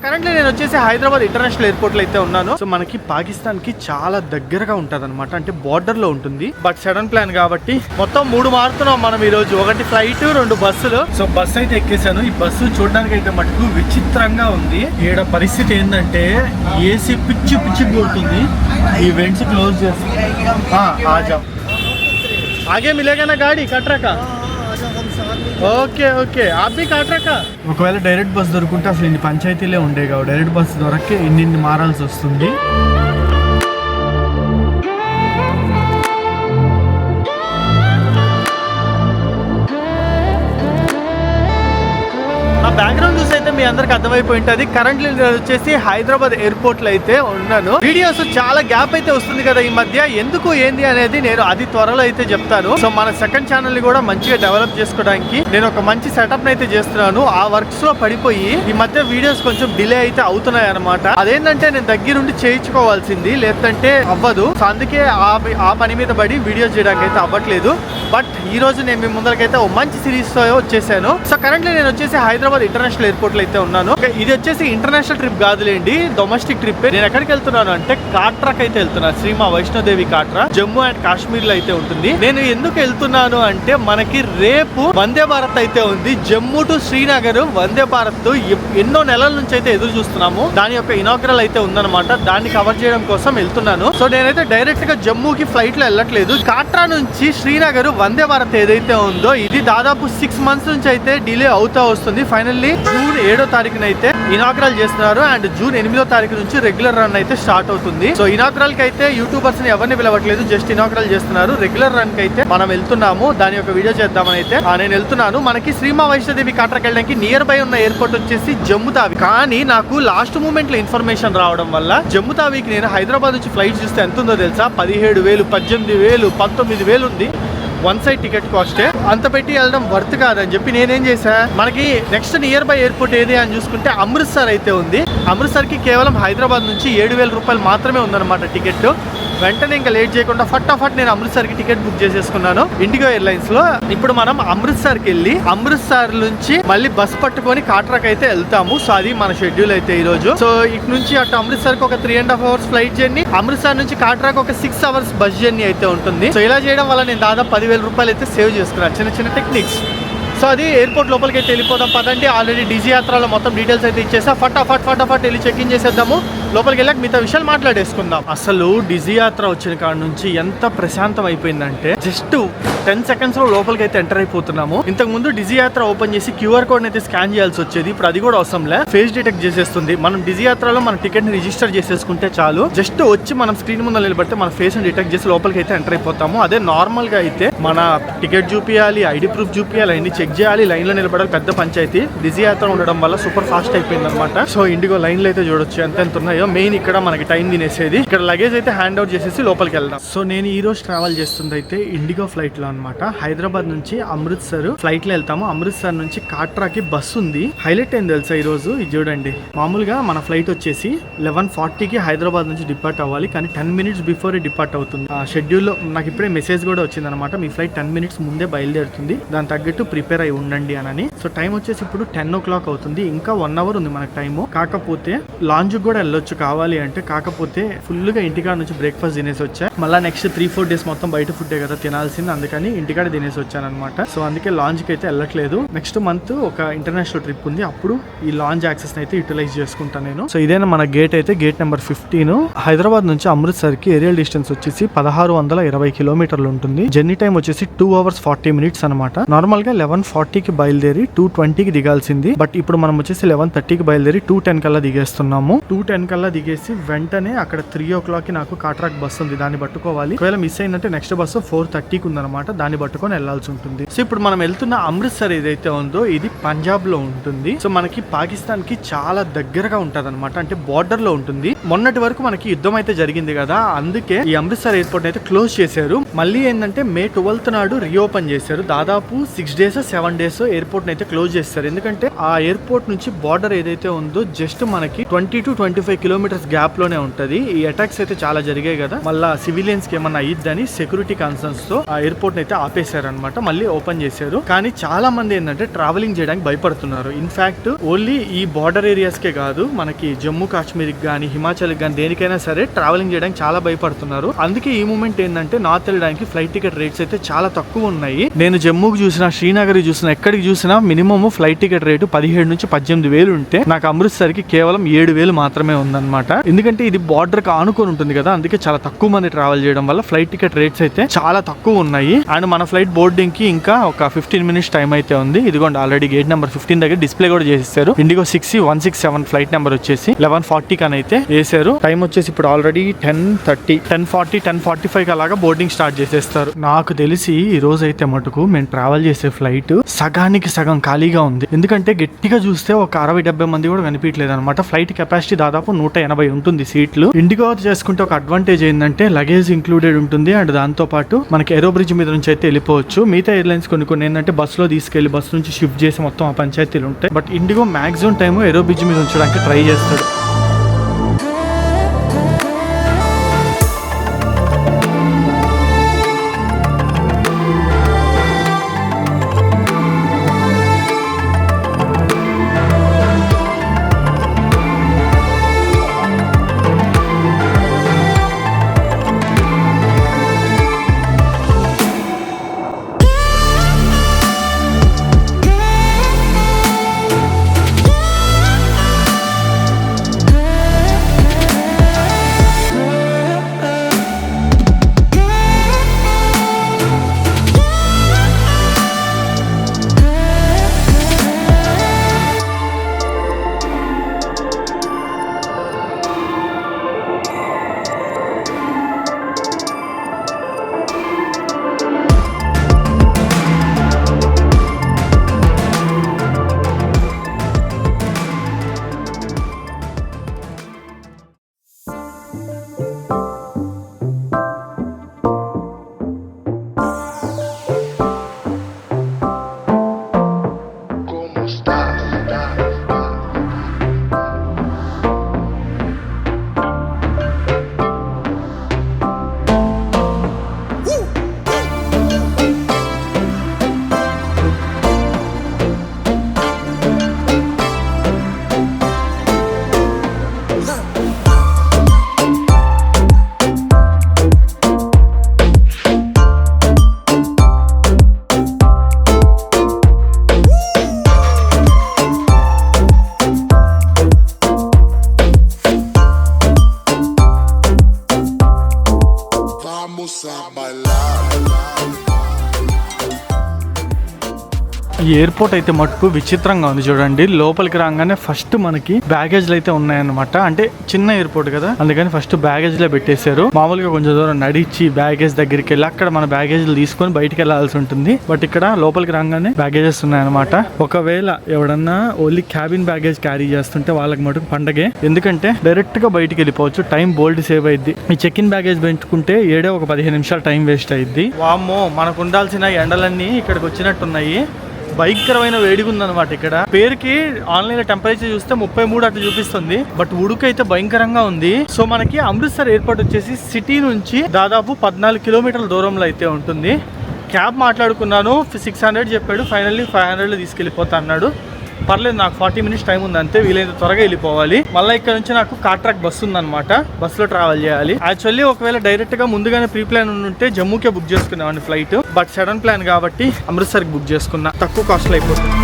Currently నేను వచ్చేసి Hyderabad international airport లో అయితే ఉన్నాను. సో మనకి పాకిస్తాన్ కి చాలా దగ్గరగా ఉంటది అనమాట, అంటే బార్డర్ లో ఉంటుంది. బట్ సడన్ ప్లాన్ కాబట్టి మొత్తం 3 మారుతున్నాం మనం ఈ రోజు. ఒకటి ఫ్లైట్, 2 బస్సులు. సో బస్సు అయితే ఎక్కేసాను. ఈ బస్సు చూడడానికి అయితే మటుకు విచిత్రంగా ఉంది. ఈడ పరిస్థితి ఏంటంటే ఏసీ పిచ్చి కొడుతుంది. ఈ వెంట్స్ క్లోజ్ చేసి ఆగే మిలేగా నా గాడి కట్రాక. ఓకే ఓకే ఆపి కాట్రాక. ఒకవేళ డైరెక్ట్ బస్ దొరుకుంటే అసలు ఇన్ని పంచాయతీలే ఉండేగా. డైరెక్ట్ బస్ దొరకే ఇన్ని మారాల్సి వస్తుంది. బ్యాక్గ్రౌండ్ చూసి అయితే మీ అందరికి అర్థమైపోయి ఉంటుంది. కరెంట్లీ వచ్చేసి హైదరాబాద్ ఎయిర్పోర్ట్ లో అయితే ఉన్నాను. వీడియోస్ చాలా గ్యాప్ అయితే వస్తుంది కదా ఈ మధ్య, ఎందుకు ఏంది అనేది నేను అది త్వరలో అయితే చెప్తాను. సో మన సెకండ్ ఛానల్ ని కూడా మంచిగా డెవలప్ చేసుకోవడానికి నేను ఒక మంచి సెటప్ అయితే చేస్తున్నాను. ఆ వర్క్స్ లో పడిపోయి ఈ మధ్య వీడియోస్ కొంచెం డిలే అయితే అవుతున్నాయి అనమాట. అదేంటంటే నేను దగ్గరుండి చేయించుకోవాల్సింది, లేదంటే అవ్వదు. సో అందుకే ఆ పని మీద పడి వీడియోస్ చేయడానికి అయితే అవ్వట్లేదు. బట్ ఈ రోజు నేను మీ ముందరకైతే ఒక మంచి సిరీస్ తో వచ్చేసాను. సో కరెంట్లీ నేను వచ్చేసి హైదరాబాద్ ఇంటర్నేషనల్ ఎయిర్పోర్ట్ లో అయితే ఉన్నాను. ఇది వచ్చేసి ఇంటర్నేషనల్ ట్రిప్ కాదులేండి, డొమెస్టిక్ ట్రిప్. నేను ఎక్కడికి వెళ్తున్నాను అంటే కాట్రాకి అయితే వెళ్తున్నాను. శ్రీమా వైష్ణోదేవి కాట్రా జమ్మూ అండ్ కాశ్మీర్ లో అయితే ఉంటుంది. నేను ఎందుకు వెళ్తున్నాను అంటే మనకి రేపు వందే భారత్ అయితే ఉంది. జమ్మూ టు శ్రీనగర్ వందే భారత్ ఎన్నో నెలల నుంచి అయితే ఎదురు చూస్తున్నాము. దాని యొక్క ఇనాగ్రల్ అయితే ఉందన్నమాట. దాన్ని కవర్ చేయడం కోసం వెళ్తున్నాను. సో నేనైతే డైరెక్ట్ గా జమ్మూకి ఫ్లైట్ లో వెళ్ళట్లేదు. కాట్రా నుంచి శ్రీనగర్ వందే భారత్ ఏదైతే ఉందో ఇది దాదాపు 6 months నుంచి అయితే డిలే అవుతా వస్తుంది. ఫైనల్లీ జూన్ 7వ తారీఖున అయితే ఇనాగ్రల్ చేస్తున్నారు. అండ్ జూన్ 8వ తారీఖు నుంచి రెగ్యులర్ రన్ అయితే స్టార్ట్ అవుతుంది. సో ఇనాగ్రల్ కి అయితే యూట్యూబర్స్ ని ఎవరిని పిలవట్లేదు, జస్ట్ ఇనాగ్రల్ చేస్తున్నారు. రెగ్యులర్ రన్ కి అయితే మనం వెళ్తున్నాము. దాని యొక్క వీడియో చేద్దామని అయితే నేను వెళ్తున్నాను. మనకి శ్రీమా వైష్ణోదేవి కాట్రాకి వెళ్ళడానికి నియర్ బై ఉన్న ఎయిర్పోర్ట్ వచ్చేసి జమ్మూ తావి. కానీ నాకు లాస్ట్ మూమెంట్ లో ఇన్ఫర్మేషన్ రావడం వల్ల జమ్మూ తావికి నేను హైదరాబాద్ నుంచి ఫ్లైట్ చూస్తే ఎంత ఉందో తెలుసా? 17,000, 18,000, 19,000 ఉంది. 1 side టికెట్ కాస్టే. అంత పెట్టి వెళ్ళడం వర్త్ కాదని చెప్పి నేనేం చేశా, మనకి నెక్స్ట్ నియర్ బై ఎయిర్పోర్ట్ ఏది అని చూసుకుంటే అమృత్సర్ అయితే ఉంది. అమృత్సర్ కి కేవలం హైదరాబాద్ నుంచి 7,000 రూపాయలు మాత్రమే ఉందన్నమాట టికెట్. వెంటనే ఇంకా లేట్ చేయకుండా ఫటాఫట్ నేను అమృత్సర్ కి టికెట్ బుక్ చేసేసుకున్నాను ఇండిగో ఎయిర్లైన్స్ లో. ఇప్పుడు మనం అమృత్సర్ కి వెళ్ళి అమృత్సర్ నుంచి మళ్ళీ బస్ పట్టుకొని కాట్రాకి అయితే వెళ్తాము. సో అది మన షెడ్యూల్ అయితే ఈ రోజు. సో ఇటు నుంచి అటు అమృత్సర్ కి ఒక 3.5 hours ఫ్లైట్ జర్నీ, అమృత్సర్ నుంచి కాట్రాకి ఒక 6 hours బస్ జర్నీ అయితే ఉంటుంది. సో ఇలా చేయడం వల్ల నేను దాదాపు 10,000 రూపాయలు అయితే సేవ్ చేసుకున్నాను. చిన్న టెక్నిక్స్. సో అది ఎయిర్పోర్ట్ లోపలికి అయితే వెళ్ళిపోదాం పదండి. ఆల్రెడీ డిజీ యాత్రలో మొత్తం డీటెయిల్స్ అయితే ఇచ్చేసా. ఫటాఫట్ వెళ్ళి చెక్ ఇన్ చేసేద్దాము. లోపలికి వెళ్ళాక మిగతా విషయాలు మాట్లాడేసుకుందాం. అసలు డిజీ యాత్ర వచ్చిన కాడ నుంచి ఎంత ప్రశాంతం అయిపోయిందంటే జస్ట్ 10 seconds లో లోపలికి అయితే ఎంటర్ అయిపోతున్నాము. ఇంతకు ముందు డిజీ యాత్ర ఓపెన్ చేసి క్యూఆర్ కోడ్ అయితే స్కాన్ చేయాల్సి వచ్చేది. ఇప్పుడు అది కూడా అవసరంలే, ఫేస్ డిటెక్ట్ చేసేస్తుంది. మనం డిజీ యాత్రలో మన టికెట్ ని రిజిస్టర్ చేసేసుకుంటే చాలు. జస్ట్ వచ్చి మనం స్క్రీన్ ముందు నిలబడితే మన ఫేస్ ని డిటెక్ట్ చేసి లోపలికి అయితే ఎంటర్ అయిపోతాము. అదే నార్మల్ గా అయితే మన టికెట్ చూపించాలి, ఐడి ప్రూఫ్ చూపించాలి, అన్ని చెక్ చేయాలి, లైన్ లో నిలబడాలి, పెద్ద పంచాయతీ. డిజీ యాత్ర ఉండడం వల్ల సూపర్ ఫాస్ట్ అయిపోయింది అనమాట. సో ఇండిగో లైన్ లో అయితే చూడొచ్చు ఎంత ఉన్నాయో. మెయిన్ ఇక్కడ మనకి టైం తినేసేది. ఇక్కడ లగేజ్ అయితే హ్యాండ్ అవుట్ చేసేసి లోపలికి వెళ్దాం. సో నేను ఈ రోజు ట్రావెల్ చేస్తుంది అయితే ఇండిగో ఫ్లైట్ లో అనమాట. హైదరాబాద్ నుంచి అమృత్సర్ ఫ్లైట్ లో వెళ్తాము. అమృత్సర్ నుంచి కాట్రాకి బస్ ఉంది. హైలైట్ ఏం తెలుసా ఈ రోజు? ఇది చూడండి. మామూలుగా మన ఫ్లైట్ వచ్చేసి 11:40కి హైదరాబాద్ నుంచి డిపార్ట్ అవ్వాలి, కానీ 10 minutes బిఫోర్ డిపార్ట్ అవుతుంది. ఆ షెడ్యూల్ లో నాకు ఇప్పుడే మెసేజ్ కూడా వచ్చింది అనమాట. మీ ఫ్లైట్ 10 minutes ముందే బయలుదేరుతుంది, దాని తగ్గట్టు ప్రిపేర్ అయి ఉండండి అని. సో టైం వచ్చేసి ఇప్పుడు 10 o'clock అవుతుంది. ఇంకా 1 hour ఉంది మనకు టైము. కాకపోతే లాంజ్ కూడా వెళ్ళొచ్చు కావాలి అంటే. కాకపోతే ఫుల్ గా ఇంటికాడ నుంచి బ్రేక్ఫాస్ట్ తినేసి వచ్చా. మళ్ళీ నెక్స్ట్ 3-4 days మొత్తం బయట ఫుడ్డే కదా తినాల్సింది, అందుకని ఇంటికాడ తినేసి వచ్చాను అనమాట. సో అందుకే లాంజ్ కి అయితే వెళ్ళట్లేదు. నెక్స్ట్ మంత్ ఒక ఇంటర్నేషనల్ ట్రిప్ ఉంది, అప్పుడు ఈ లాంజ్ యాక్సెస్ అయితే యూటిలైజ్ చేసుకుంటాను నేను. సో ఇదేనా మన గేట్ అయితే, గేట్ నెంబర్ 15. హైదరాబాద్ నుంచి అమృత్సర్ కి ఏరియల్ డిస్టెన్స్ వచ్చేసి 1620 kilometers ఉంటుంది. జర్నీ టైం వచ్చేసి 2 hours 40 minutes అనమాట. నార్మల్ గా 11:40కి బయలుదేరి 2:20కి దిగాల్సింది. బట్ ఇప్పుడు మనం వచ్చేసి 11:30కి బయలుదేరి 2:10 కల్లా దిగేస్తున్నాము. 2:10 కల్లా దిగేసి వెంటనే అక్కడ 3 o'clockకి నాకు కాట్రాక్ బస్ ఉంది, దాన్ని పట్టుకోవాలి. ఒకవేళ మిస్ అయిందంటే నెక్స్ట్ బస్సు 4:30కి ఉందన్నమాట, దాన్ని పట్టుకొని వెళ్లాల్సి ఉంటుంది. సో ఇప్పుడు మనం వెళ్తున్న అమృత్సర్ ఏదైతే ఉందో ఇది పంజాబ్ లో ఉంటుంది. సో మనకి పాకిస్తాన్ కి చాలా దగ్గరగా ఉంటది అనమాట, అంటే బార్డర్ లో ఉంటుంది. మొన్నటి వరకు మనకి యుద్ధం అయితే జరిగింది కదా, అందుకే ఈ అమృత్సర్ ఎయిర్పోర్ట్ అయితే క్లోజ్ చేశారు. మళ్ళీ ఏంటంటే May 12th నాడు రీఓపెన్ చేశారు. దాదాపు 6 days 7 days ఎయిర్పోర్ట్ అయితే క్లోజ్ చేస్తారు. ఎందుకంటే ఆ ఎయిర్పోర్ట్ నుంచి బార్డర్ ఏదైతే ఉందో జస్ట్ మనకి 20 to 25 కిలోమీటర్స్ గ్యాప్ లోనే ఉంటది. ఈ అటాక్స్ అయితే చాలా జరిగాయి కదా, మళ్ళీ సివిలియన్స్ కి ఏమన్నా అయ్యిద్దని సెక్యూరిటీ కన్సర్న్స్ తో ఆ ఎయిర్పోర్ట్ అయితే ఆపేశారు అనమాట. మళ్ళీ ఓపెన్ చేశారు. కానీ చాలా మంది ఏంటంటే ట్రావెలింగ్ చేయడానికి భయపడుతున్నారు. ఇన్ఫాక్ట్ ఓన్లీ ఈ బార్డర్ ఏరియాస్ కే కాదు, మనకి జమ్మూ కాశ్మీర్ గానీ హిమాచల్ గానీ దేనికైనా సరే ట్రావెలింగ్ చేయడానికి చాలా భయపడుతున్నారు. అందుకే ఈ మూమెంట్ ఏంటంటే నార్త్ వెళ్ళడానికి ఫ్లైట్ టికెట్ రేట్స్ అయితే చాలా తక్కువ ఉన్నాయి. నేను జమ్మూకి చూసినా, శ్రీనగర్ చూసినా, ఎక్కడికి చూసినా మినిమం ఫ్లైట్ టికెట్ రేటు 17 నుంచి 18,000 ఉంటే నాకు అమృత్సర్ కి కేవలం 7,000 మాత్రమే ఉందన్నమాట. ఎందుకంటే ఇది బార్డర్ కి ఆనుకొని ఉంటుంది కదా, అందుకే చాలా తక్కువ మంది ట్రావెల్ చేయడం వల్ల ఫ్లైట్ టికెట్ రేట్స్ అయితే చాలా తక్కువ ఉన్నాయి. అండ్ మన ఫ్లైట్ బోర్డింగ్ కి ఇంకా ఒక 15 మినిట్స్ టైం అయితే ఉంది. ఇదిగోండి ఆల్రెడీ గేట్ నెంబర్ 15 దగ్గర డిస్ప్లే కూడా చేసేసారు. ఇండిగో 6C167 ఫ్లైట్ నెంబర్ వచ్చేసి 11:40 కని అయితే వేసారు. టైం వచ్చేసి ఇప్పుడు ఆల్రెడీ 10:30, 10:40, 10:45 అలాగా బోర్డింగ్ స్టార్ట్ చేసేస్తారు. నాకు తెలిసి ఈ రోజు అయితే మటుకు మేము ట్రావెల్ చేసే ఫ్లైట్ సగానికి సగం ఖాళీగా ఉంది. ఎందుకంటే గట్టిగా చూస్తే ఒక 60-70 మంది కూడా కనిపించలేదు అనమాట. ఫ్లైట్ కెపాసిటీ దాదాపు 180 ఉంటుంది సీట్లు. ఇండిగో చేసుకుంటే ఒక అడ్వాంటేజ్ ఏంటంటే లగేజ్ ఇంక్లూడెడ్ ఉంటుంది. అండ్ దాంతో పాటు మనకి ఏరో బ్రిడ్జ్ మీద నుంచి అయితే వెళ్ళిపోవచ్చు. మిగతా ఎయిర్లైన్స్ కొన్ని ఏంటంటే బస్ లో తీసుకెళ్లి బస్ నుంచి షిఫ్ట్ చేసి మొత్తం ఆ పంచాయతీలు ఉంటాయి. But Indigo maximum time aero bridge మీద ఉంచడానికి ట్రై చేస్తాడు. ఈ ఎయిర్పోర్ట్ అయితే మటుకు విచిత్రంగా ఉంది చూడండి. లోపలికి రాగానే ఫస్ట్ మనకి బ్యాగేజ్లు అయితే ఉన్నాయన్నమాట. అంటే చిన్న ఎయిర్పోర్ట్ కదా, అందుకని ఫస్ట్ బ్యాగేజ్లే పెట్టేశారు. మామూలుగా కొంచెం దూరం నడిచి బ్యాగేజ్ దగ్గరికి వెళ్ళి అక్కడ మన బ్యాగేజ్లు తీసుకొని బయటికి వెళ్లాల్సి ఉంటుంది. బట్ ఇక్కడ లోపలికి రాగానే బ్యాగేజెస్ ఉన్నాయన్నమాట. ఒకవేళ ఎవడన్నా ఓన్లీ క్యాబిన్ బ్యాగేజ్ క్యారీ చేస్తుంటే వాళ్ళకి మటుకు పండగే. ఎందుకంటే డైరెక్ట్ గా బయటికి వెళ్ళిపోవచ్చు, టైం బోల్డ్ సేవ్ అయింది. ఈ చెక్ ఇన్ బ్యాగేజ్ పెట్టుకుంటే ఏడే ఒక 15 నిమిషాలు టైం వేస్ట్ అయింది. వామ్మో, మనకు ఉండాల్సిన ఎండలన్నీ ఇక్కడికి వచ్చినట్టున్నాయి. భయంకరమైన వేడిగా ఉందన్నమాట. ఇక్కడ పేరుకి ఆన్లైన్ టెంపరేచర్ చూస్తే 33 అట్లా చూపిస్తుంది, బట్ ఉడుకైతే భయంకరంగా ఉంది. సో మనకి అమృత్సర్ ఎయిర్పోర్ట్ వచ్చేసి సిటీ నుంచి దాదాపు 14 కిలోమీటర్ల దూరంలో అయితే ఉంటుంది. క్యాబ్ మాట్లాడుకున్నాను, 600 చెప్పాడు. ఫైనల్లీ 500లో తీసుకెళ్ళిపోతా అన్నాడు. పర్లేదు, నాకు 40 మినిట్స్ టైం ఉంది అంతే, వీలైతే త్వరగా వెళ్ళిపోవాలి. మళ్ళీ ఇక్కడ నుంచి నాకు కాట్రాక్ బస్సు ఉందన్నమాట, బస్సులో ట్రావెల్ చేయాలి. యాక్చువల్లీ ఒకవేళ డైరెక్ట్ గా ముందుగానే ప్రీ ప్లాన్ ఉంటే జమ్మూకే బుక్ చేసుకున్నామండి ఫ్లైట్. బట్ సడన్ ప్లాన్ కాబట్టి అమృత్సర్కి బుక్ చేసుకున్నా, తక్కువ కాస్ట్ లో అయిపోతుంది.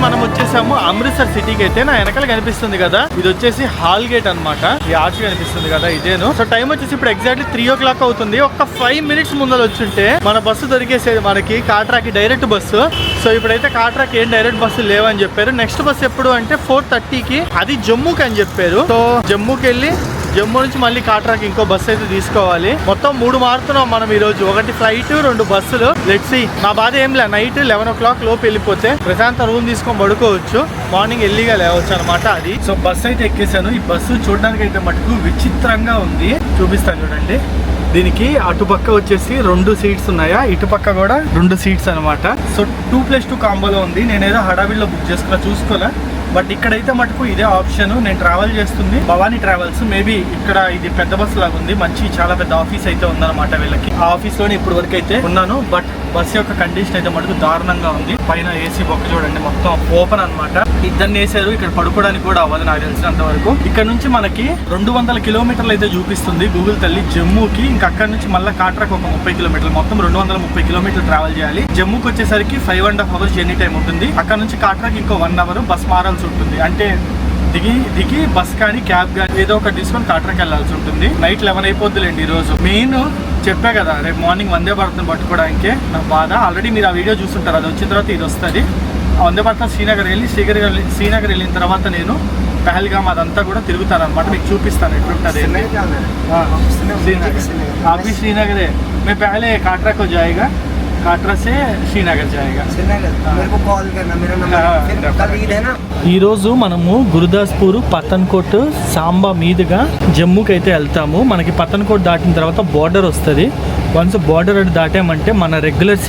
మనం వచ్చేసాము అమృత్సర్ సిటీకి. అయితే నా వెనకాల కనిపిస్తుంది కదా, ఇది వచ్చేసి హాల్ గేట్ అన్నమాట. ఈ ఆర్చ్ కనిపిస్తుంది కదా, ఇదేను. సో టైం వచ్చేసి ఇప్పుడు ఎగ్జాక్ట్లీ 3 o'clock అవుతుంది. ఒక 5 మినిట్స్ ముందర వచ్చుంటే మన బస్సు దొరికేసేది మనకి, కాట్రాకి డైరెక్ట్ బస్సు. సో ఇప్పుడైతే కాట్రాకి ఏం డైరెక్ట్ బస్సు లేవని చెప్పారు. నెక్స్ట్ బస్సు ఎప్పుడు అంటే 4:30కి, అది జమ్మూకి అని చెప్పారు. సో జమ్మూకి వెళ్ళి జమ్మూ నుంచి మళ్ళీ కాట్రాకి ఇంకో బస్సు అయితే తీసుకోవాలి. మొత్తం 3 మారుతున్నాం మనం ఈ రోజు. 1 ఫ్లైట్, 2 బస్సులు. Let's see. నా బాధ ఏం లే, నైట్ 11 o'clock లోపు వెళ్ళిపోతే ప్రశాంత రూమ్ తీసుకొని పడుకోవచ్చు. మార్నింగ్ ఎర్లీగా లేవచ్చు అనమాట అది. సో బస్సు అయితే ఎక్కేసాను. ఈ బస్సు చూడడానికి అయితే మటుకు విచిత్రంగా ఉంది. చూపిస్తాను చూడండి. దీనికి అటుపక్క వచ్చేసి 2 సీట్స్ ఉన్నాయా, ఇటుపక్క కూడా 2 సీట్స్ అనమాట. సో 2+2 కాంబోలో ఉంది. నేనేదో హడావిడిలో బుక్ చేసుకున్నా, చూసుకోలే. బట్ ఇక్కడైతే మటుకు ఇదే ఆప్షన్. నేను ట్రావెల్ చేస్తుంది భవానీ ట్రావెల్స్. మేబీ ఇక్కడ ఇది పెద్ద బస్సు లాగా ఉంది. మంచి చాలా పెద్ద ఆఫీస్ అయితే ఉందన్నమాట వీళ్ళకి. ఆ ఆఫీస్ లోనే ఇప్పుడు వరకు అయితే ఉన్నాను. బట్ బస్ యొక్క కండిషన్ అయితే మటుకు దారుణంగా ఉంది. పైన ఏసీ బొక్క చూడండి, మొత్తం ఓపెన్ అనమాట. ఇద్దరిని వేసారు. ఇక్కడ పడుకోవడానికి కూడా అవ్వదు నాకు తెలిసినంత వరకు. ఇక్కడ నుంచి మనకి 200 కిలోమీటర్లు అయితే చూపిస్తుంది గూగుల్ తల్లి జమ్మూకి. ఇంకా అక్కడ నుంచి మళ్ళీ కాట్రాకి ఒక 30 కిలోమీటర్లు, మొత్తం 230 కిలోమీటర్లు ట్రావెల్ చేయాలి. జమ్మూకి వచ్చేసరికి 5.5 hours జర్నీ టైం ఉంటుంది. అక్కడ నుంచి కాట్రాకి ఇంకో 1 hour బస్ మారాల్సి ఉంటుంది. అంటే దిగి బస్ కానీ క్యాబ్ కానీ ఏదో ఒకటి తీసుకొని కాట్రాకి వెళ్ళాల్సి ఉంటుంది. నైట్ 11 అయిపోద్దులేండి ఈ రోజు. మెయిన్ చెప్పా కదా, రేపు మార్నింగ్ వందే భారత్ని పట్టుకోవడానికి నా బాధ. ఆల్రెడీ మీరు ఆ వీడియో చూస్తుంటారు. అది వచ్చిన తర్వాత ఇది వస్తుంది. ఆ వందే భారత్ శ్రీనగర్ వెళ్ళిన తర్వాత నేను పహల్గామ్ అదంతా కూడా తిరుగుతాను అనమాట. మీకు చూపిస్తాను ఎట్లుంటుంది. అभी श्रीनगर है. मैं पहले काटरा को जाएगा, काटरा से श्रीनगर जाएगा. मेरे को कॉल करना, मेरा नंबर कल ईद है ना. ఈ రోజు మనము గురుదాస్పూర్, పతన్కోట్, సాంబా మీదుగా జమ్మూకి అయితే వెళ్తాము. మనకి పతన్కోట్ దాటిన తర్వాత బార్డర్ వస్తుంది. వన్స్ బార్డర్ అటు దాటామంటే మన రెగ్యులర్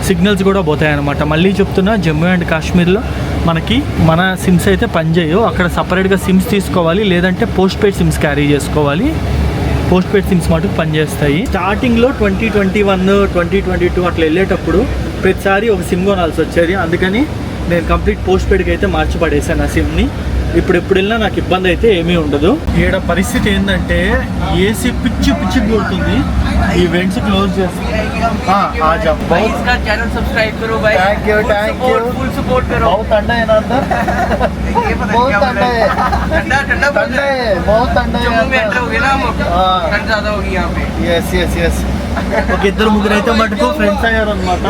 సిగ్నల్స్ కూడా పోతాయి అనమాట. మళ్ళీ చెప్తున్నా, జమ్మూ అండ్ కాశ్మీర్లో మనకి మన సిమ్స్ అయితే పనిచేయవు. అక్కడ సపరేట్గా సిమ్స్ తీసుకోవాలి, లేదంటే పోస్ట్ పెయిడ్ సిమ్స్ క్యారీ చేసుకోవాలి. పోస్ట్ పెయిడ్ సిమ్స్ మటుకు పనిచేస్తాయి. స్టార్టింగ్లో 2021, 2022 అట్లా వెళ్ళేటప్పుడు ప్రతిసారి ఒక సిమ్ కొనాల్సి వచ్చేది. అందుకని నేను కంప్లీట్ పోస్ట్ పెయిడ్కి అయితే మార్చిపడేసాను ఆ సిమ్ని. ఇప్పుడు ఎప్పుడు వెళ్ళినా నాకు ఇబ్బంది అయితే ఏమీ ఉండదు. ఈడ పరిస్థితి ఏంటంటే ఏసీ పిచ్చి కొడుతుంది. ఈ వెంట్స్ క్లోజ్ చేసి ఒక 2-3 అయితే మటుకు ఫ్రెండ్స్ అయ్యారు అనమాట.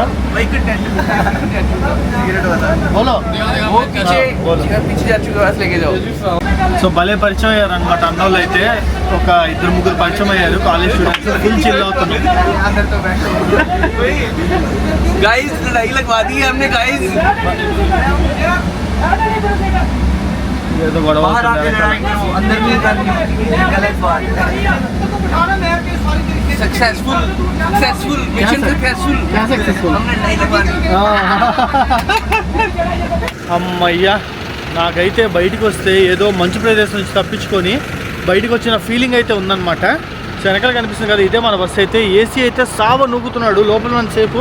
సో భలే పరిచయం అయ్యారు అనమాట అన్నోళ్ళు అయితే. ఒక 2-3 పరిచయం అయ్యారు. కాలేజ్ స్టూడెంట్స్ ఫుల్ చిల్ అవుతున్నారు. ఏదో గొడవ అమ్మయ్యా. నాకైతే బయటకు వస్తే ఏదో మంచు ప్రదేశం నుంచి తప్పించుకొని బయటకు వచ్చిన ఫీలింగ్ అయితే ఉందన్నమాట. సో వెనకాల కనిపిస్తుంది కదా, ఇదే మన బస్సు అయితే. ఏసీ అయితే సావ నూగుతున్నాడు. లోపల మన సేపు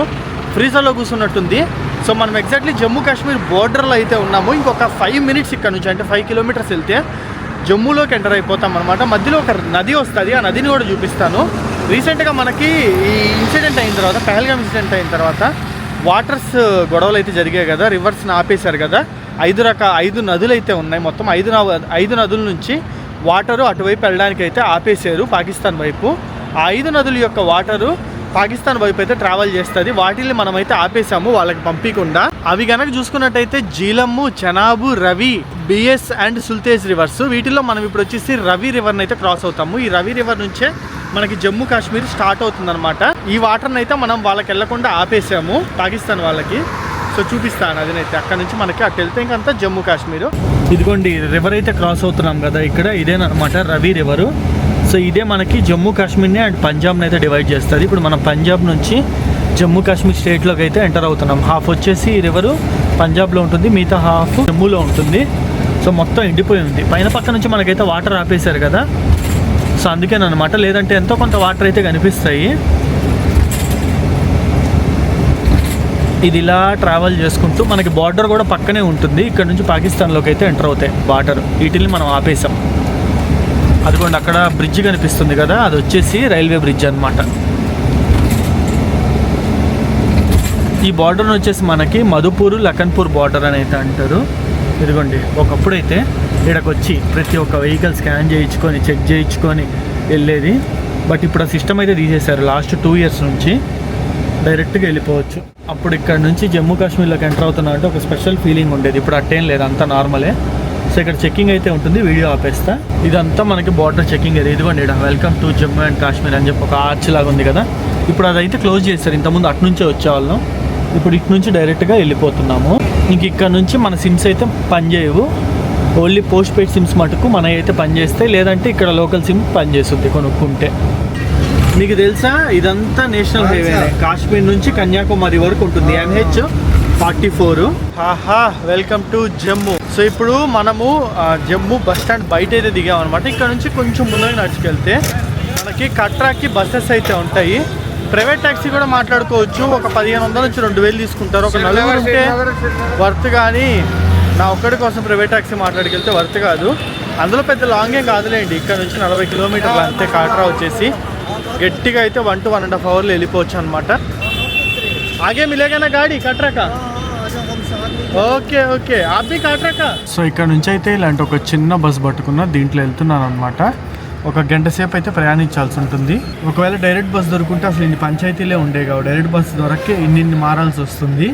ఫ్రీజర్లో కూర్చున్నట్టుంది. సో మనం ఎగ్జాక్ట్లీ జమ్మూ కాశ్మీర్ బోర్డర్లో అయితే ఉన్నాము. ఇంకొక 5 minutes ఇక్కడ నుంచి, అంటే 5 kilometers వెళ్తే జమ్మూలోకి ఎంటర్ అయిపోతాం అనమాట. మధ్యలో ఒక నది వస్తుంది. ఆ నదిని కూడా చూపిస్తాను. రీసెంట్గా మనకి ఈ ఇన్సిడెంట్ అయిన తర్వాత, పహల్గామ్ ఇన్సిడెంట్ అయిన తర్వాత వాటర్స్ గొడవలు అయితే జరిగాయి కదా, రివర్స్ని ఆపేశారు కదా. 5 నదులు అయితే ఉన్నాయి. మొత్తం 5 నదుల నుంచి వాటరు అటువైపు వెళ్ళడానికి అయితే ఆపేశారు పాకిస్తాన్ వైపు. ఆ 5 నదుల యొక్క వాటరు పాకిస్తాన్ వైపు అయితే ట్రావెల్ చేస్తుంది. వాటిని మనమైతే ఆపేసాము వాళ్ళకి పంపించకుండా. అవి కనుక చూసుకున్నట్టయితే జీలమ్ము, చెనాబు, రవి, బిఎస్ అండ్ సుల్తేజ్ రివర్స్. వీటిల్లో మనం ఇప్పుడు వచ్చేసి రవి రివర్ని అయితే క్రాస్ అవుతాము. ఈ రవి రివర్ నుంచే మనకి జమ్మూ కాశ్మీర్ స్టార్ట్ అవుతుంది అనమాట. ఈ వాటర్ని అయితే మనం వాళ్ళకి వెళ్లకుండా ఆపేసాము, పాకిస్తాన్ వాళ్ళకి. సో చూపిస్తాను అదినైతే. అక్కడ నుంచి మనకి అటు వెళ్తే ఇంకంతా జమ్మూ కాశ్మీర్. ఇదిగోండి రివర్ అయితే క్రాస్ అవుతున్నాం కదా ఇక్కడ. ఇదేనమాట రవి రివరు. సో ఇదే మనకి జమ్మూ కాశ్మీర్ని అండ్ పంజాబ్ని అయితే డివైడ్ చేస్తుంది. ఇప్పుడు మనం పంజాబ్ నుంచి జమ్మూ కాశ్మీర్ స్టేట్లోకి అయితే ఎంటర్ అవుతున్నాం. హాఫ్ వచ్చేసి రివరు పంజాబ్లో ఉంటుంది, మిగతా హాఫ్ జమ్మూలో ఉంటుంది. సో మొత్తం ఎండిపోయి ఉంది. పైన పక్క నుంచి మనకైతే వాటర్ ఆపేశారు కదా. సో అందుకేనమాట, లేదంటే ఎంతో కొంత వాటర్ అయితే కనిపిస్తాయి. ఇది ఇలా ట్రావెల్ చేసుకుంటూ మనకి బార్డర్ కూడా పక్కనే ఉంటుంది. ఇక్కడ నుంచి పాకిస్తాన్లోకి అయితే ఎంటర్ అవుతాయి వాటర్. వీటిని మనం ఆపేసాం. అదిగోండి అక్కడ బ్రిడ్జ్ కనిపిస్తుంది కదా, అది వచ్చేసి రైల్వే బ్రిడ్జ్ అనమాట. ఈ బార్డర్ని వచ్చేసి మనకి మధుపూర్, లఖన్పూర్ బార్డర్ అని అయితే అంటారు. ఇదిగోండి ఒకప్పుడైతే ఇక్కడికి వచ్చి ప్రతి ఒక్క వెహికల్ స్కాన్ చేయించుకొని చెక్ చేయించుకొని వెళ్ళేది. బట్ ఇప్పుడు ఆ సిస్టమ్ అయితే తీసేశారు. లాస్ట్ 2 years నుంచి డైరెక్ట్గా వెళ్ళిపోవచ్చు. అప్పుడు ఇక్కడ నుంచి జమ్మూ కాశ్మీర్లోకి ఎంటర్ అవుతున్నా అంటే ఒక స్పెషల్ ఫీలింగ్ ఉండేది. ఇప్పుడు అట్టేం లేదు, అంతా నార్మలే. సో ఇక్కడ చెకింగ్ అయితే ఉంటుంది, వీడియో ఆపేస్తా. ఇదంతా మనకి బార్డర్ చెకింగ్ ఏరియా. ఇదిగోండి welcome to Jammu and Kashmir అని చెప్పి ఒక ఆర్చ్ లాగా ఉంది కదా. ఇప్పుడు అదైతే క్లోజ్ చేస్తారు. ఇంతకుముందు అటు నుంచే వచ్చేవాళ్ళం, ఇప్పుడు ఇటు నుంచి డైరెక్ట్గా వెళ్ళిపోతున్నాము. ఇంక ఇక్కడ నుంచి మన సిమ్స్ అయితే పనిచేయవు, ఓన్లీ పోస్ట్ పెయిడ్ సిమ్స్ మటుకు మన అయితే పనిచేస్తాయి, లేదంటే ఇక్కడ లోకల్ సిమ్ పనిచేస్తుంది కొనుక్కుంటే. మీకు తెలుసా ఇదంతా నేషనల్ హైవే, కాశ్మీర్ నుంచి కన్యాకుమారి వరకు ఉంటుంది, MH44. Welcome to Jammu. So ఇప్పుడు మనము జమ్మూ బస్ స్టాండ్ బయట అయితే దిగామన్నమాట. ఇక్కడ నుంచి కొంచెం ముందుకు నడుచుకెళ్తే మనకి కట్రాకి బస్సెస్ అయితే ఉంటాయి. ప్రైవేట్ ట్యాక్సీ కూడా మాట్లాడుకోవచ్చు. ఒక 1500 నుంచి 2000 తీసుకుంటారు. ఒక నలుగురు ఉంటే వర్త్, కానీ నా ఒక్కడి కోసం ప్రైవేట్ ట్యాక్సీ మాట్లాడుకెళ్తే వర్త్ కాదు. అందులో పెద్ద లాంగ్ ఏం కాదులేండి, ఇక్కడ నుంచి 40 కిలోమీటర్లు అంతే. కాట్రా వచ్చేసి గట్టిగా అయితే 1 to 1.5 అవర్లు వెళ్ళిపోవచ్చు అనమాట. ఆగే మిలేగా గాడి కట్రాక. ఓకే ఓకే ఆపి కాట్రాక. సో ఇక్కడ నుంచి అయితే ఇలాంటి ఒక చిన్న బస్ పట్టుకున్నా, దీంట్లో వెళ్తున్నాను అనమాట. ఒక గంట సేపు అయితే ప్రయాణించాల్సి ఉంటుంది. ఒకవేళ డైరెక్ట్ బస్ దొరుకుంటే అసలు ఇన్ని పంచాయతీలే ఉండేవి కావు. డైరెక్ట్ బస్ దొరక్కి ఇన్ని మారాల్సి వస్తుంది.